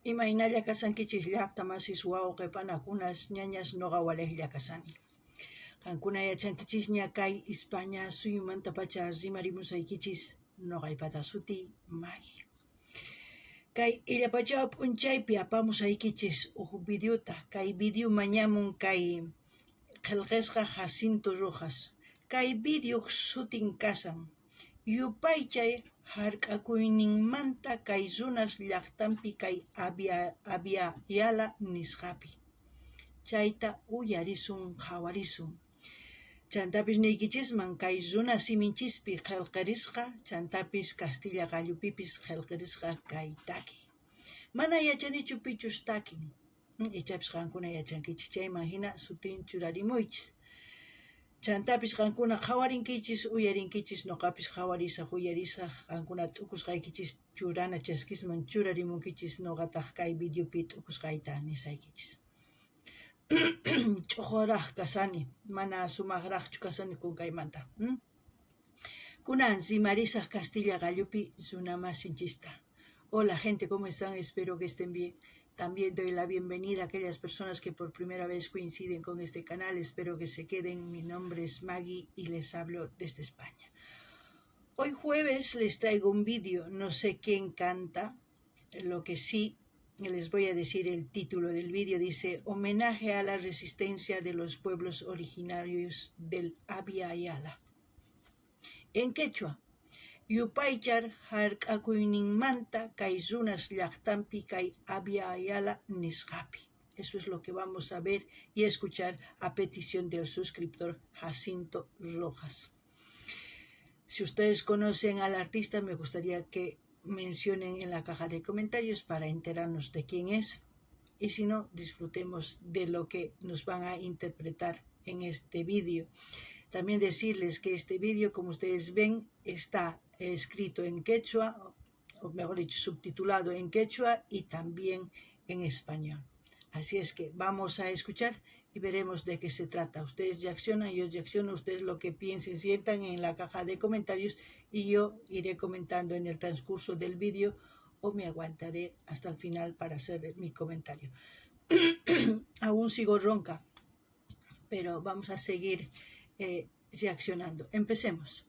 Imaynalla kasankichis llaqta masis wawqipanakunas ñañas noqa walejlla kasani. Qankuna yachankichisña kay España suyumanta pacha rimarimusaykichis noqaypata suti Maggie. Kay illapachaw p'unchaypi apamusaykichis uq videota. Kay video mañamun kay qillqisqa Jacinto Rojas. Kay video sutin kasan Yupaychay hark'akuyninmanta kay runas llaqtanpi kay Aviala nisqapi. Chayta uyarisun qhawarisun. Chantapis niykichisman kay runa siminchispi qillqirisqa, chantapis Castilla Gallupipis qillqirisqa kay taki. Mana yachanichu pichus takin. Ichapis qankuna yachankichis chayman hina sutin churarimuychis. Chantapis qankuna qhawarinkichis, uyarinkichis, noqapis qhawarisaq, uyarisaq, qankuna t'ukusqaykichis churana chaskisman churarimunkichis noqataq kay videopi t'ukusqayta nisaykichis. Ch'uquraq kasani, mana sumaqraqchu kasani kunkaymanta. Kunan rimarisaq Castilla Gallupi runamasinchista. Hola gente, ¿cómo están? Espero que estén bien. También doy la bienvenida a aquellas personas que por primera vez coinciden con este canal. Espero que se queden. Mi nombre es Maggie y les hablo desde España. Hoy jueves les traigo un vídeo. No sé quién canta. Lo que sí les voy a decir el título del vídeo. Dice: Homenaje a la resistencia de los pueblos originarios del Abya Yala. En quechua. Yupaychar hark'akuyninmanta kay runas llaqtanpi kay Abya Yala nisqapi. Eso es lo que vamos a ver y escuchar a petición del suscriptor Jacinto Rojas. Si ustedes conocen al artista, me gustaría que mencionen en la caja de comentarios para enterarnos de quién es. Y si no, disfrutemos de lo que nos van a interpretar en este vídeo. También decirles que este vídeo, como ustedes ven, está escrito en quechua, o mejor dicho, subtitulado en quechua y también en español. Así es que vamos a escuchar y veremos de qué se trata. Ustedes reaccionan, yo reacciono, ustedes lo que piensen, sientan en la caja de comentarios y yo iré comentando en el transcurso del vídeo o me aguantaré hasta el final para hacer mi comentario. Aún sigo ronca, pero vamos a seguir reaccionando. Empecemos.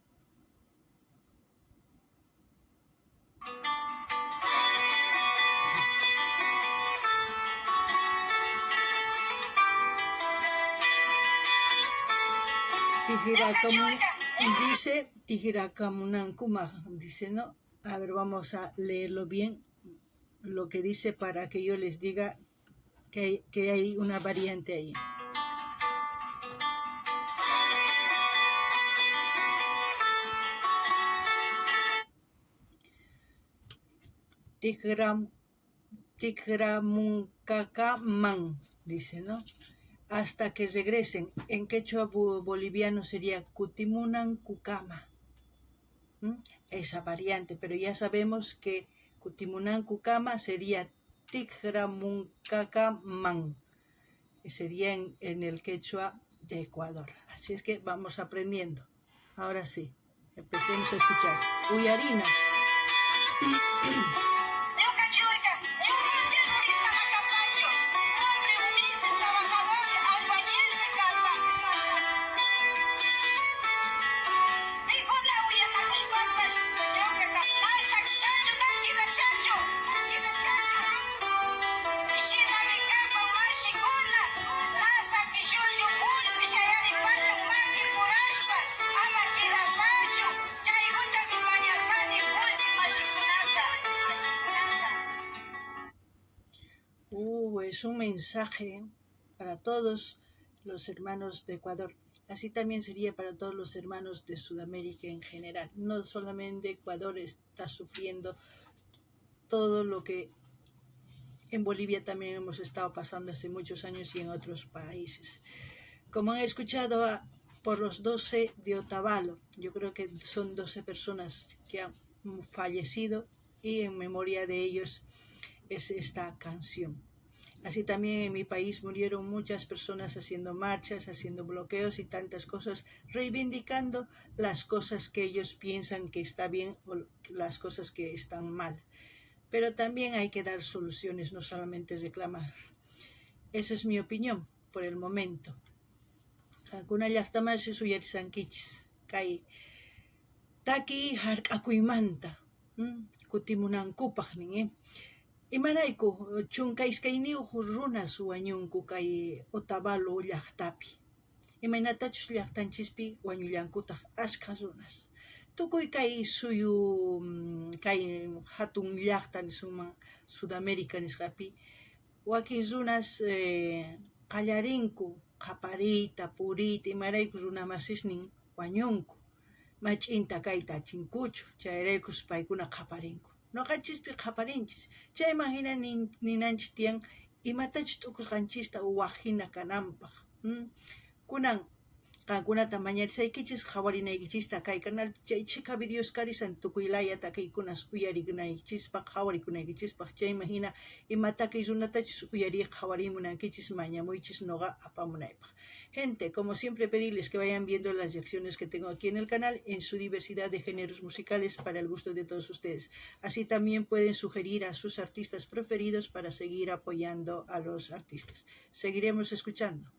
Dice Tijirakamunankuma, dice, ¿no? A ver, vamos a leerlo bien, lo que dice para que yo les diga que hay una variante ahí. Tigramunkakaman, dice, ¿no? Hasta que regresen. En quechua boliviano sería Kutimunan Kukama. Esa variante, pero ya sabemos que Kutimunan Kukama sería Tigramunkakaman. Sería en el quechua de Ecuador. Así es que vamos aprendiendo. Ahora sí, empecemos a escuchar. Uyarina. Es un mensaje para todos los hermanos de Ecuador. Así también sería para todos los hermanos de Sudamérica en general. No solamente Ecuador está sufriendo todo lo que en Bolivia también hemos estado pasando hace muchos años y en otros países. Como han escuchado por los 12 de Otavalo, yo creo que son 12 personas que han fallecido y en memoria de ellos es esta canción. Así también en mi país murieron muchas personas haciendo marchas, haciendo bloqueos y tantas cosas, reivindicando las cosas que ellos piensan que está bien o las cosas que están mal. pero también hay que dar soluciones, no solamente reclamar. Esa es mi opinión por el momento. Kuna llaqtamasi suyarisankichis kay taki hark'akuymanta kutimunankupaq nin imarayku chunka iskayniyuq runas wañunku kay Otavalo llaqtapi imaynatachus llaqtanchispi wañullankutaq ashkha runas tukuy kay suyu kay hatun llaqta nisunman Sudamérica nisqapi wakin runas qallarinku qapariyta puriyta imarayku runa masisnin wañunku mach'inta kayta achinkuchu chayraykus paykuna qaparinku ñuqanchispi qaparinchis chayman hina ninanchis tiyan imatachus t'ukusqanchista waqhina kananpaq kunan qankunata mañarisaykichis qawarinaykichista kay canal chaychika videos karisan tukuylaya takiykunas uyarikunaykichispaq qhawarikunaykichispak chayman hina imataki runatachus uyariq qhawarimunankichis mañamuychis noqa apamunaypaq. Gente, como siempre pedirles que vayan viendo las reacciones que tengo aquí en el canal en su diversidad de géneros musicales para el gusto de todos ustedes. Así también pueden sugerir a sus artistas preferidos para seguir apoyando a los artistas. Seguiremos escuchando.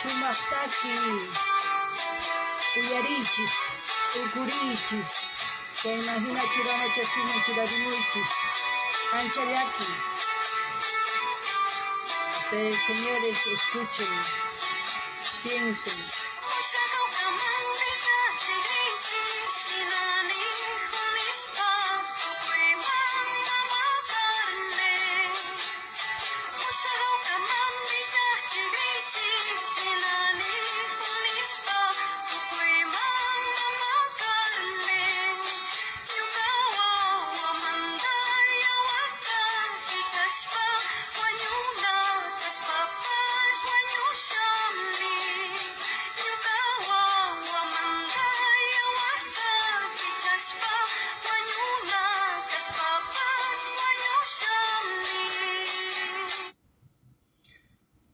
Sumaktaki uyarichis, ukurichis, chayman hina churana chachiman churarimuychis, anchallaki. Ustedes, señores, escuchen, piensen.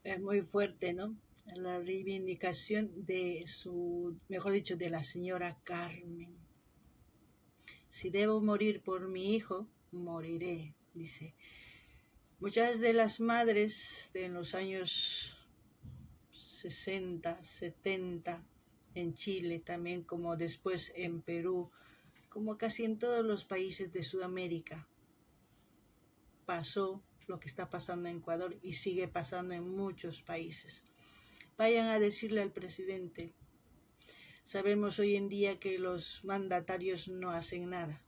Es muy fuerte, ¿no? La reivindicación de mejor dicho, de la señora Carmen. Si debo morir por mi hijo, moriré, dice. Muchas de las madres de los años 60, 70, en Chile, también como después en Perú, como casi en todos los países de Sudamérica, pasó lo que está pasando en Ecuador y sigue pasando en muchos países. Vayan a decirle al presidente. Sabemos hoy en día que los mandatarios no hacen nada.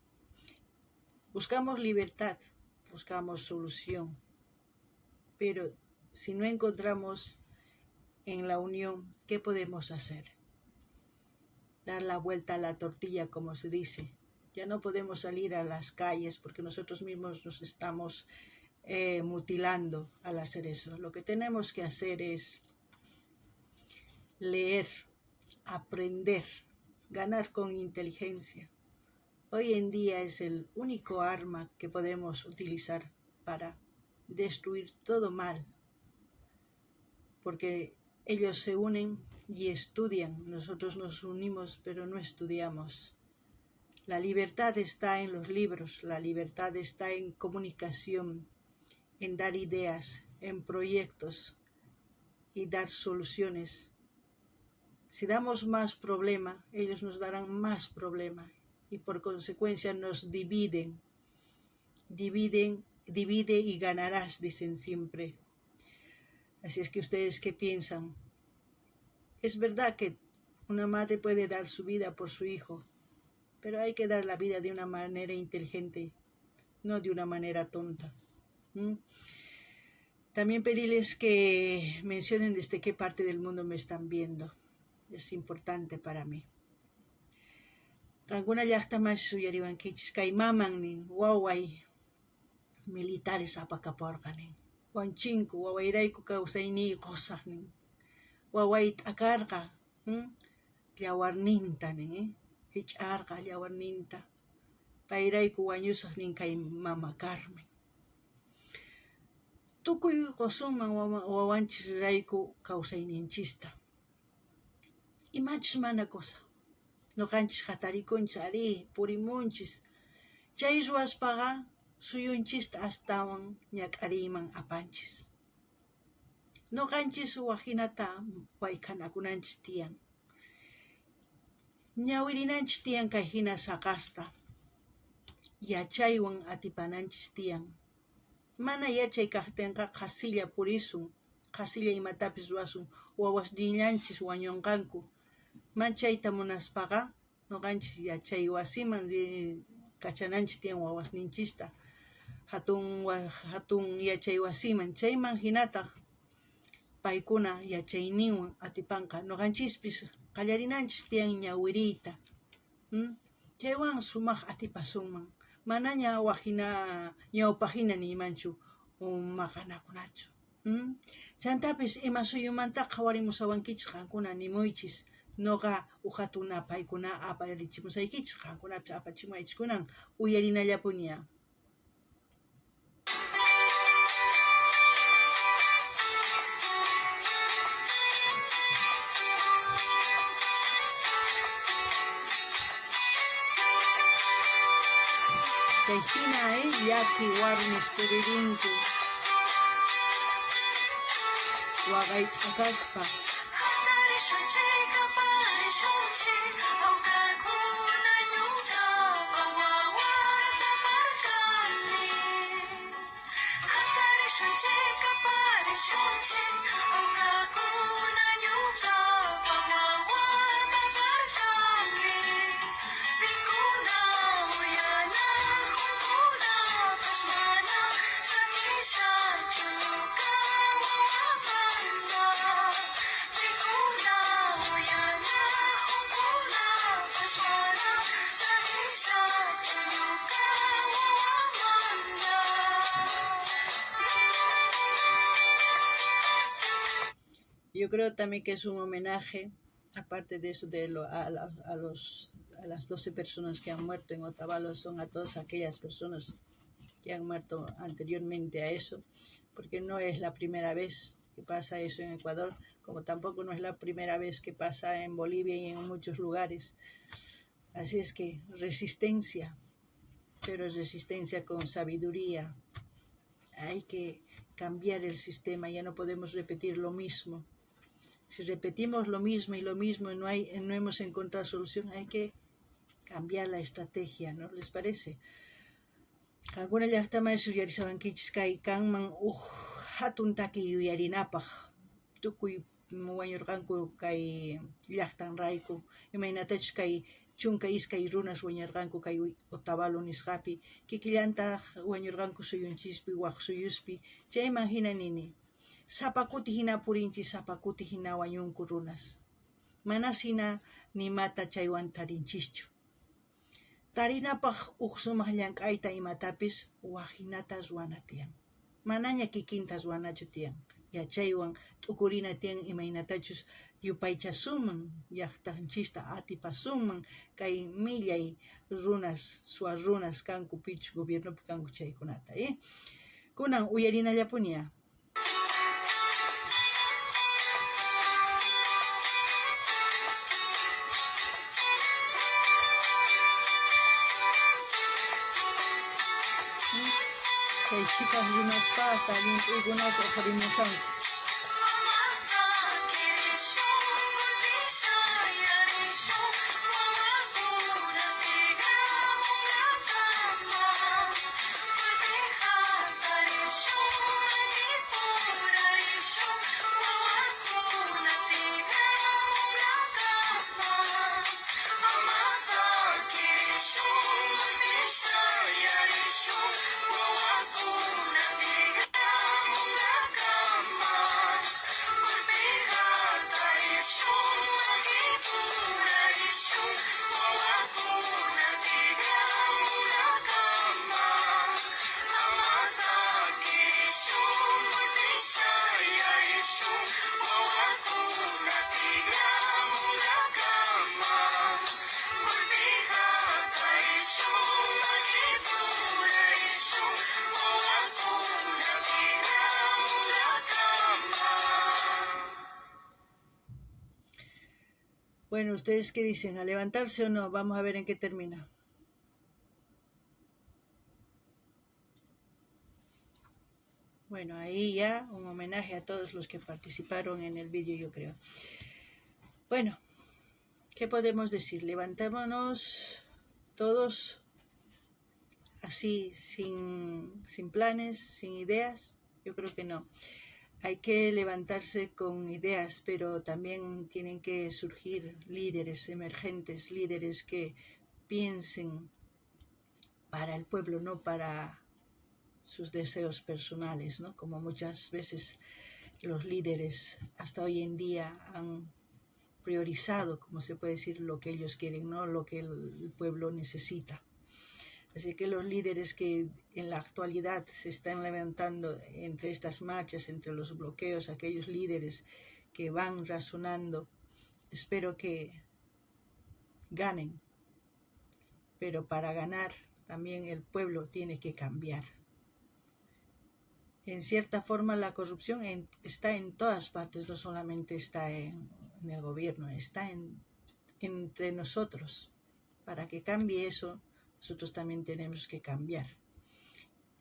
Buscamos libertad, buscamos solución, pero si no encontramos en la unión, ¿qué podemos hacer? Dar la vuelta a la tortilla, como se dice. Ya no podemos salir a las calles porque nosotros mismos nos estamos mutilando al hacer eso. Lo que tenemos que hacer es leer, aprender, ganar con inteligencia. Hoy en día es el único arma que podemos utilizar para destruir todo mal, porque ellos se unen y estudian, nosotros nos unimos pero no estudiamos. La libertad está en los libros, la libertad está en comunicación, en dar ideas, en proyectos y dar soluciones. Si damos más problema, ellos nos darán más problema y por consecuencia nos dividen. Divide y ganarás, dicen siempre. Así es que ustedes, ¿qué piensan? Es verdad que una madre puede dar su vida por su hijo, pero hay que dar la vida de una manera inteligente. no de una manera tonta. También pedirles que mencionen desde qué parte del mundo me están viendo. Es importante para mí. Kankuna llaqtaman suyariwankichis kay mamannin waway militares apakaporqanin. Wanchinku wawayrayku kawsayniy qusaqnin. Waway t'akarqa yawarninta hich'arqa yawarninta. Payrayku wañusaqnin kay mama Carmen. Tukuy qusunman wawanchis rayku kawsayninchista. Imachis mana kusa. Nuqanchis hatarikunchis ari purimunchis. Chay ruwaspaqa suyunchista astawan ñak'ariyman apanchis. Nuqanchis waqinata wayk'anakunanchis tiyan. Ñawirinanchis tiyan kay hina saqasta. Yachaywan atipananchis tiyan. Mana yachay kaqtinqa qasilla purisun. Qasilla imatapis ruwasun. Wawasniñanchis wañunqanku. Manchayta munaspaqa nuqanchis yachay wasiman kachananchis tiyan wawasninchista. Hatun yachay wasiman. Chayman hinataq paykuna yachayninwan atipanqa. Nuqanchispis qallarinanchis tiyan ñawiriyta. Chaywan sumaq atipasunman. Manaña waqhina ñawpaqhina nimanchu maqanakunachu. Chantapis ima suyumantaqa qhawarimusawankichis qankuna nimuychis. Nuqa uhatuna paykuna aparichimusaykichis qankunapis apachimaychis kunan uyarinallapuña. Kayhina yaki warmis puririnku. Waqay t'akaspa. Yo creo también que es un homenaje, aparte de eso, a las 12 personas que han muerto en Otavalo, son a todas aquellas personas que han muerto anteriormente a eso, porque no es la primera vez que pasa eso en Ecuador, como tampoco no es la primera vez que pasa en Bolivia y en muchos lugares. Así es que resistencia, pero es resistencia con sabiduría. Hay que cambiar el sistema, ya no podemos repetir lo mismo. Si repetimos lo mismo y no hemos encontrado solución, hay que cambiar la estrategia, ¿no les parece? Kankuna llaqtaman suyarisawankichis kay kanman hatun taki yuyarinapaq. Tukuy wañurqanku kay llaqtanrayku. Imaynatachus kay chunka iskay runas wañurqanku kay Otavalo nisqapi. Kikillantaq wañurqanku suyunchispi, waq suyuspi. Chayman hina nini. Sapakuti hina purinchis, sapakuti hina wañunku runas. Manas hina nimata chaywan tarinchischu. Tarinapaq sumaq llank'ayta imatapis waqhinata ruwana tiyan. Manaña kikinta ruwanachu tiyan. Yachaywan t'ukurina tiyan imaynatachus yupaychasunman, llaqtanchista atipasunman, kay millay runas, suwa runas kanku pichu gobiernopi kanku chaykunata. Kunan uyarinallapuña. Kay chicas runaspa limpuikunas uqurimusanku. Bueno, ¿ustedes qué dicen? ¿A levantarse o no? Vamos a ver en qué termina. Bueno, ahí ya un homenaje a todos los que participaron en el vídeo, yo creo. Bueno, ¿qué podemos decir? Levantémonos todos así, sin planes, sin ideas. Yo creo que no. Hay que levantarse con ideas, pero también tienen que surgir líderes emergentes, líderes que piensen para el pueblo, no para sus deseos personales, ¿no? Como muchas veces los líderes hasta hoy en día han priorizado, como se puede decir, lo que ellos quieren, no lo que el pueblo necesita. Así que los líderes que en la actualidad se están levantando entre estas marchas, entre los bloqueos, aquellos líderes que van razonando, espero que ganen. Pero para ganar también el pueblo tiene que cambiar. En cierta forma la corrupción está en todas partes, no solamente está en el gobierno, está entre nosotros. Para que cambie eso, nosotros también tenemos que cambiar.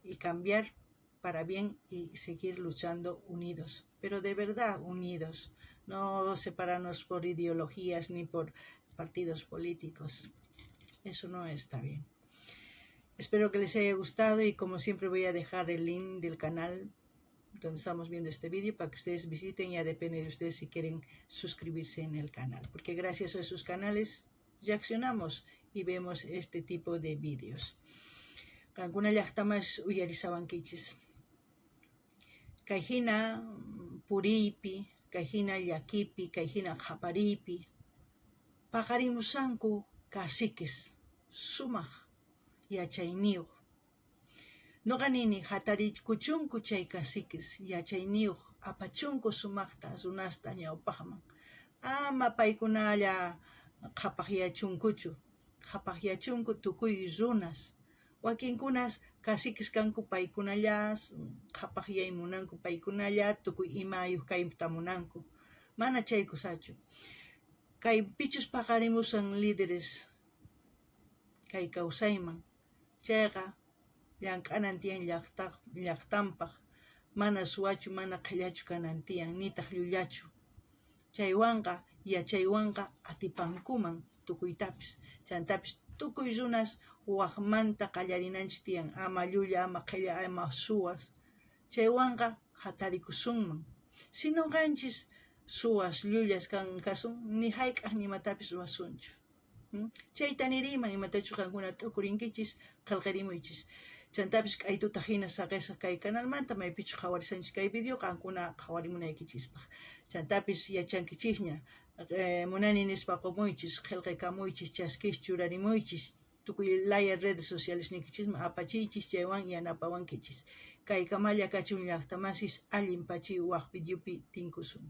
Y cambiar para bien y seguir luchando unidos. Pero de verdad unidos, no separarnos por ideologías ni por partidos políticos. Eso no está bien. Espero que les haya gustado y como siempre voy a dejar el link del canal donde estamos viendo este vídeo para que ustedes visiten. Ya depende de ustedes si quieren suscribirse en el canal, porque gracias a esos canales ya accionamos y vemos este tipo de vídeos. Alguna llaqtamas uyarisawankichis. Kayhina puripi, kayhina llakipi, kayhina qhaparipi, paqarimusanku caciques sumaq yachayniyuq. Noqanini hatarikuchunku chay caciques yachayniyuq apachunku sumaqta runasta ñawpaqman. Ama paykunalla qhapaqyachunkuchu. Qhapaqyachunku tukuy runas. Wakinkunas caciques kanku paykunalla qhapaqyaymunanku paykunalla tukuy imayuq kayta munanku. Mana chaykusachu. Kay pichus paqarimusan líderes kay kawsayman. Chayqa llank'anan tiyan llaqtanpaq, mana suwachu, mana qhillachu kanan tiyan, nitaq llullachu. Chaywanqa, yachaywanqa atipankuman tukuytapis. Chantapis tukuy runas waqmanta qallarinanchis tiyan, ama llulla, ama qhilla, ama suwas. Chaywanqa hatarikusunman. Si nuqanchis suwas, llullas kasun, ni hayk'aq nimatapis ruwasunchu. Chayta niriyman imatachu qankuna t'ukurinkichis, qillqarimuychis. Chantapis k'aytuta hina saqisa kay canalmanta maypichu qhawarisanchis kay video qankuna qhawarimunaykichispaq. Chantapis yachankichisña, munani nispa qumuychis, qillqakamuychis, chaskis churarimuychis, tukuy laya redes sociales nikichisman apachiychis, chaywan yanapawankichis. Kay kamalla kachun llaqtamasis allin pachiy waq videopi tinkusun.